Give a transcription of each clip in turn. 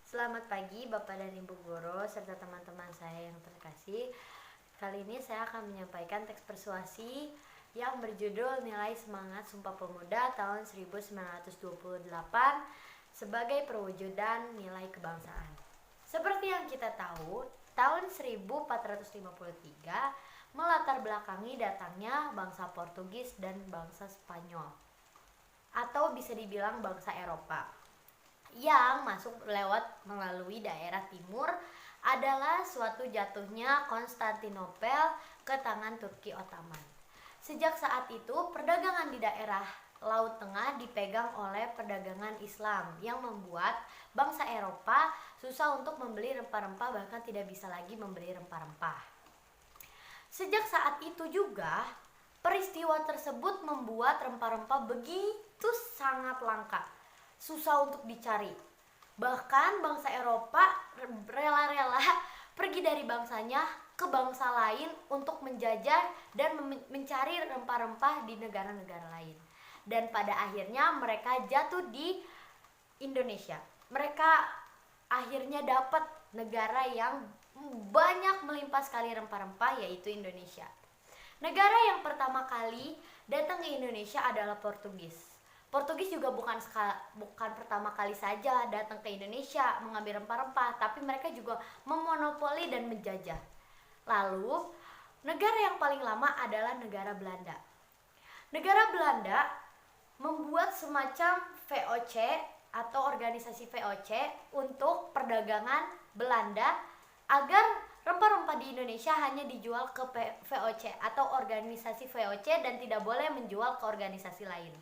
Selamat pagi Bapak dan Ibu Guru serta teman-teman saya yang terkasih. Kali ini saya akan menyampaikan teks persuasi yang berjudul Nilai Semangat Sumpah Pemuda tahun 1928 sebagai perwujudan nilai kebangsaan. Seperti yang kita tahu, tahun 1453 melatar belakangi datangnya bangsa Portugis dan bangsa Spanyol, atau bisa dibilang bangsa Eropa, yang masuk melalui daerah timur. Adalah suatu jatuhnya Konstantinopel ke tangan Turki Ottoman. Sejak saat itu, perdagangan di daerah Laut Tengah dipegang oleh perdagangan Islam yang membuat bangsa Eropa susah untuk membeli rempah-rempah, bahkan tidak bisa lagi membeli rempah-rempah. Sejak saat itu juga, peristiwa tersebut membuat rempah-rempah begitu sangat langka, susah untuk dicari. Bahkan bangsa Eropa rela-rela pergi dari bangsanya ke bangsa lain untuk menjajah dan mencari rempah-rempah di negara-negara lain. Dan pada akhirnya mereka jatuh di Indonesia. Mereka akhirnya dapat negara yang banyak melimpah sekali rempah-rempah, yaitu Indonesia. Negara yang pertama kali datang ke Indonesia adalah Portugis. Portugis juga bukan pertama kali saja datang ke Indonesia mengambil rempah-rempah, tapi mereka juga memonopoli dan menjajah. Lalu, negara yang paling lama adalah negara Belanda. Negara Belanda membuat semacam VOC atau organisasi VOC untuk perdagangan Belanda agar rempah-rempah di Indonesia hanya dijual ke VOC atau organisasi VOC dan tidak boleh menjual ke organisasi lain.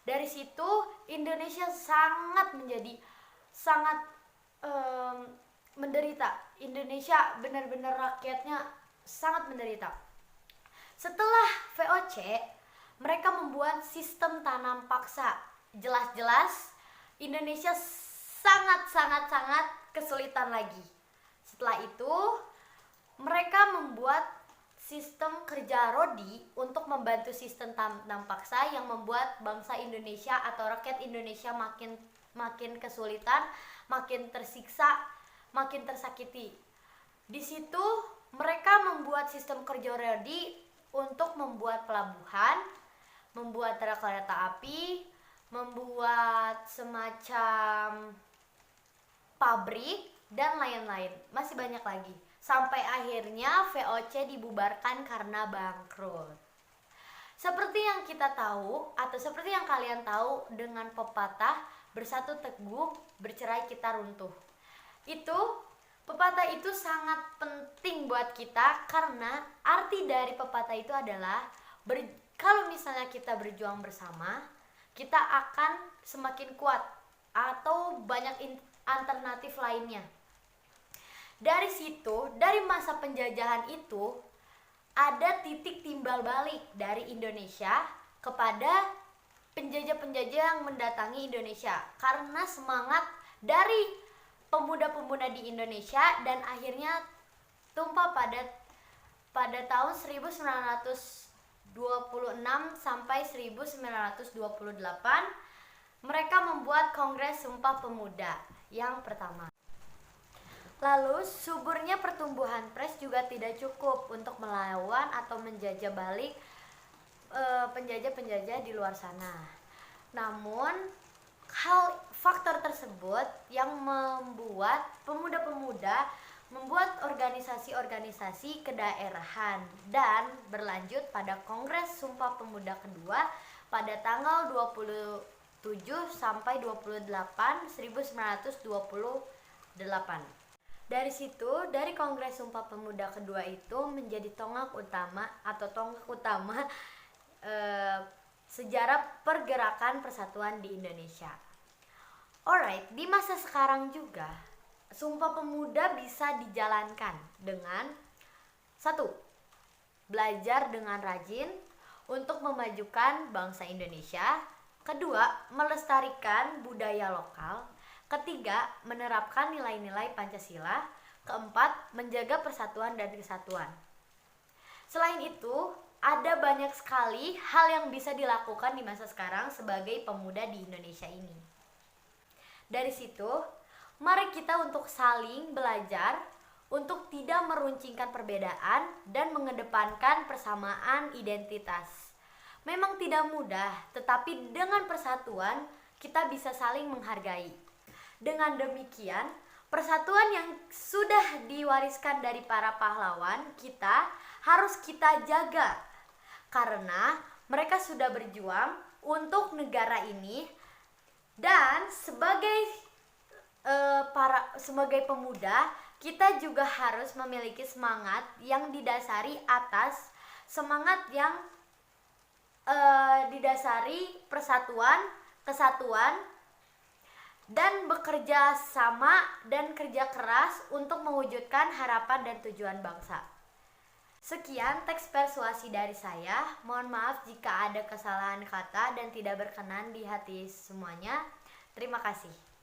Dari situ Indonesia sangat menderita. Indonesia benar-benar rakyatnya sangat menderita. Setelah VOC, mereka membuat sistem tanam paksa. Jelas-jelas Indonesia sangat kesulitan lagi. Setelah itu, mereka membuat sistem kerja rodi untuk membantu sistem tanam paksa yang membuat bangsa Indonesia atau rakyat Indonesia makin kesulitan, makin tersiksa, makin tersakiti. Di situ mereka membuat sistem kerja rodi untuk membuat pelabuhan, membuat kereta api, membuat semacam pabrik dan lain-lain. Masih banyak lagi. Sampai akhirnya VOC dibubarkan karena bangkrut. Seperti yang kita tahu atau seperti yang kalian tahu dengan pepatah bersatu teguh, bercerai kita runtuh. Pepatah itu sangat penting buat kita karena arti dari pepatah itu adalah kalau misalnya kita berjuang bersama, kita akan semakin kuat atau banyak alternatif lainnya. Dari situ, dari masa penjajahan itu, ada titik timbal balik dari Indonesia kepada penjajah-penjajah yang mendatangi Indonesia karena semangat dari pemuda-pemuda di Indonesia, dan akhirnya tumpah pada tahun 1926 sampai 1928 mereka membuat Kongres Sumpah Pemuda yang pertama. Lalu, suburnya pertumbuhan pres juga tidak cukup untuk melawan atau menjajah balik penjajah-penjajah di luar sana. Namun, faktor tersebut yang membuat pemuda-pemuda membuat organisasi-organisasi kedaerahan dan berlanjut pada Kongres Sumpah Pemuda kedua pada tanggal 27 sampai 28 1928. Dari situ, dari Kongres Sumpah Pemuda kedua itu menjadi tonggak utama sejarah pergerakan persatuan di Indonesia. Alright, di masa sekarang juga Sumpah Pemuda bisa dijalankan dengan 1. Belajar dengan rajin untuk memajukan bangsa Indonesia. 2. Melestarikan budaya lokal. 3. Menerapkan nilai-nilai Pancasila. 4. Menjaga persatuan dan kesatuan. Selain itu, ada banyak sekali hal yang bisa dilakukan di masa sekarang sebagai pemuda di Indonesia ini. Dari situ, Mari kita untuk saling belajar, untuk tidak meruncingkan perbedaan dan mengedepankan persamaan identitas. Memang tidak mudah, tetapi dengan persatuan kita bisa saling menghargai. Dengan demikian, persatuan yang sudah diwariskan dari para pahlawan kita harus kita jaga, karena mereka sudah berjuang untuk negara ini. Dan sebagai pemuda, kita juga harus memiliki semangat yang didasari atas semangat yang didasari persatuan, kesatuan, dan bekerja sama dan kerja keras untuk mewujudkan harapan dan tujuan bangsa. Sekian teks persuasi dari saya. Mohon maaf jika ada kesalahan kata dan tidak berkenan di hati semuanya. Terima kasih.